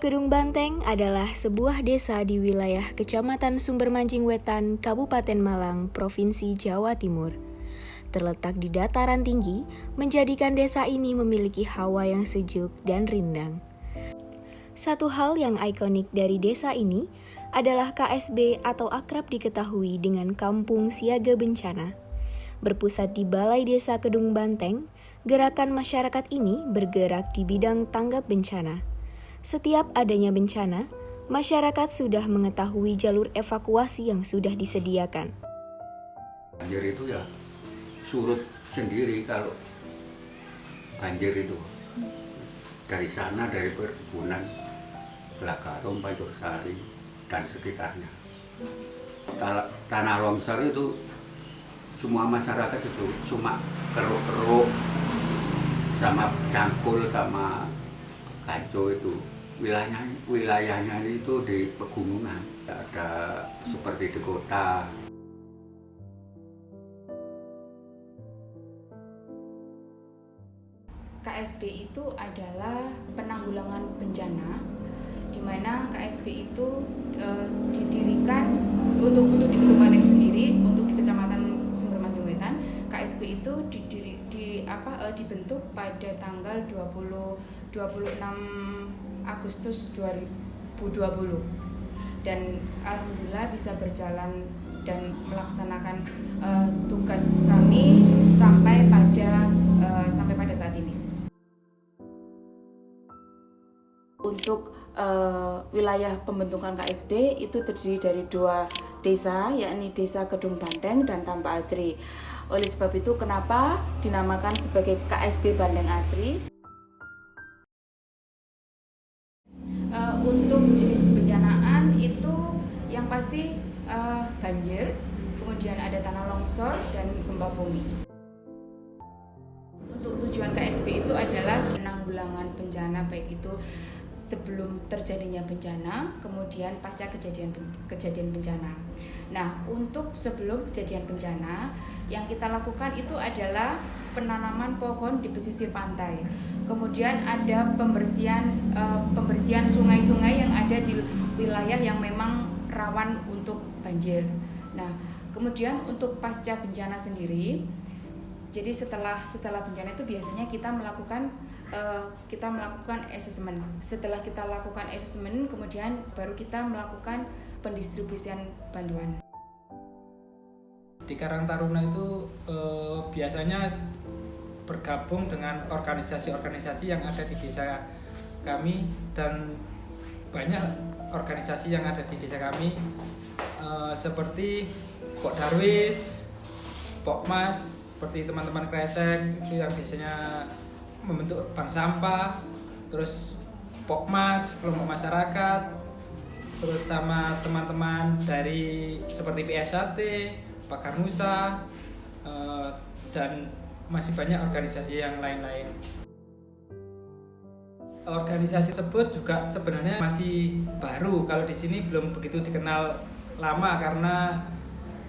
Kedung Banteng adalah sebuah desa di wilayah Kecamatan Sumbermanjing Wetan, Kabupaten Malang, Provinsi Jawa Timur. Terletak di dataran tinggi, menjadikan desa ini memiliki hawa yang sejuk dan rindang. Satu hal yang ikonik dari desa ini adalah KSB atau akrab diketahui dengan Kampung Siaga Bencana. Berpusat di Balai Desa Kedung Banteng, gerakan masyarakat ini bergerak di bidang tanggap bencana. Setiap adanya bencana, masyarakat sudah mengetahui jalur evakuasi yang sudah disediakan. Banjir itu ya surut sendiri kalau banjir itu. Dari sana, dari perkebunan, Belakarum, Pancur-Sari, dan sekitarnya. Tanah longsor itu semua masyarakat itu cuma keruk-keruk, sama cangkul, sama Kanco itu. Wilayahnya itu di pegunungan, tidak ada seperti di kota. KSB itu adalah penanggulangan bencana, di mana KSB itu didirikan untuk di Kedung Banteng sendiri, untuk di Kecamatan Sumbermanjing Wetan. KSB itu dibentuk pada tanggal 26 Agustus 2020 dan alhamdulillah bisa berjalan dan melaksanakan tugas kami sampai pada saat ini. Untuk wilayah pembentukan KSB itu terdiri dari 2 desa, yakni Desa Kedung Banteng dan Tambak Asri. Oleh sebab itu, kenapa dinamakan sebagai KSB Banteng Asri? Untuk jenis kebencanaan itu yang pasti banjir, kemudian ada tanah longsor dan gempa bumi. Untuk tujuan KSB itu adalah penanggulangan bencana, baik itu sebelum terjadinya bencana, kemudian pasca kejadian bencana. Nah, untuk sebelum kejadian bencana, yang kita lakukan itu adalah penanaman pohon di pesisir pantai. Kemudian ada pembersihan sungai-sungai yang ada di wilayah yang memang rawan untuk banjir. Nah, kemudian untuk pasca bencana sendiri, jadi setelah bencana itu biasanya kita melakukan asesmen. Setelah kita lakukan asesmen, kemudian baru kita melakukan pendistribusian bantuan. Di Karang Taruna itu biasanya bergabung dengan organisasi-organisasi yang ada di desa kami, dan banyak organisasi yang ada di desa kami seperti Pok Darwis, Pokmas, seperti teman-teman Kresek itu yang biasanya membentuk bank sampah, terus Pokmas, kelompok masyarakat, terus sama teman-teman dari seperti PSAT, Pakar Musa, dan masih banyak organisasi yang lain-lain. Organisasi tersebut juga sebenarnya masih baru, kalau di sini belum begitu dikenal lama karena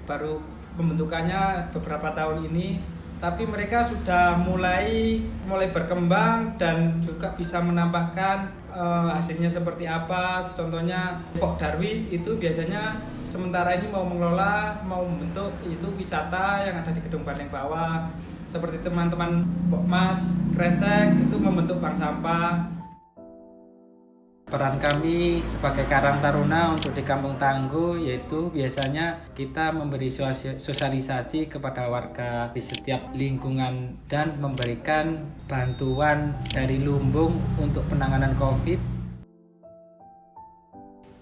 baru pembentukannya beberapa tahun ini, tapi mereka sudah mulai berkembang dan juga bisa menampakkan hasilnya seperti apa. Contohnya Pok Darwis itu biasanya sementara ini mau membentuk itu wisata yang ada di Kedung Banteng Bawah. Seperti teman-teman Pokmas, Kresek itu membentuk bank sampah. Peran kami sebagai Karang Taruna untuk di Kampung Tangguh yaitu biasanya kita memberi sosialisasi kepada warga di setiap lingkungan dan memberikan bantuan dari lumbung untuk penanganan COVID.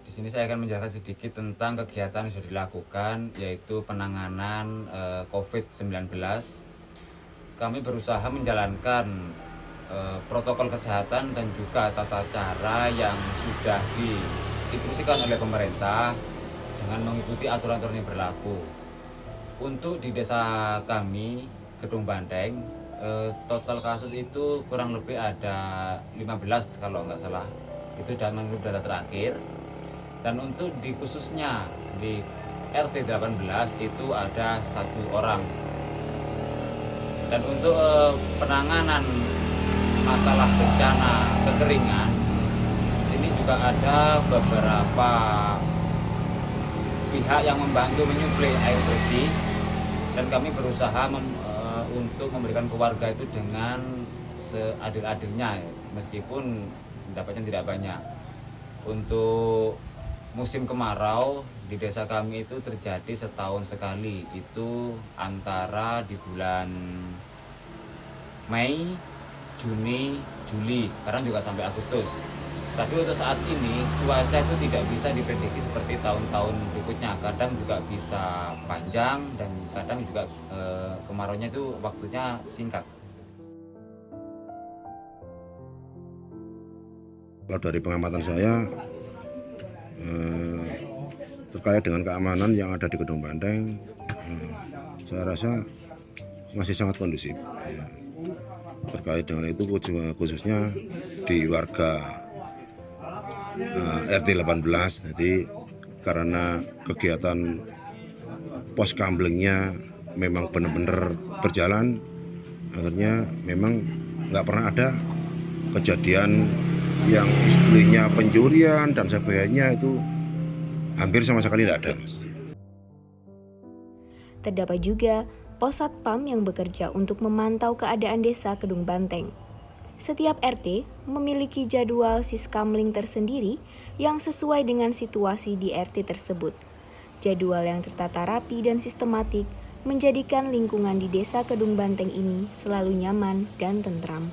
Di sini saya akan menjelaskan sedikit tentang kegiatan yang sudah dilakukan, yaitu penanganan COVID-19. Kami berusaha menjalankan protokol kesehatan dan juga tata cara yang sudah diinstruksikan oleh pemerintah dengan mengikuti aturan-aturan yang berlaku. Untuk di desa kami, Kedung Banteng, total kasus itu kurang lebih ada 15 kalau nggak salah. Itu menurut data terakhir. Dan untuk di khususnya di RT 18 itu ada 1 orang. Dan untuk penanganan masalah bencana kekeringan, sini juga ada beberapa pihak yang membantu menyuplai air bersih, dan kami berusaha untuk memberikan ke warga itu dengan seadil-adilnya, meskipun dapatnya tidak banyak. Untuk musim kemarau di desa kami itu terjadi setahun sekali, itu antara di bulan Mei, Juni, Juli, kadang juga sampai Agustus. Tapi untuk saat ini cuaca itu tidak bisa diprediksi seperti tahun-tahun berikutnya. Kadang juga bisa panjang dan kadang juga kemaraunya itu waktunya singkat. Kalau dari pengamatan saya terkait dengan keamanan yang ada di Kedung Banteng, saya rasa masih sangat kondusif. Terkait dengan itu khususnya di warga RT 18, jadi karena kegiatan pos kamblengnya memang benar-benar berjalan, akhirnya memang nggak pernah ada kejadian yang istilahnya pencurian dan sebagainya, itu hampir sama sekali tidak ada, Mas. Terdapat juga pos satpam yang bekerja untuk memantau keadaan desa Kedung Banteng. Setiap RT memiliki jadwal siskamling tersendiri yang sesuai dengan situasi di RT tersebut. Jadwal yang tertata rapi dan sistematik menjadikan lingkungan di desa Kedung Banteng ini selalu nyaman dan tentram.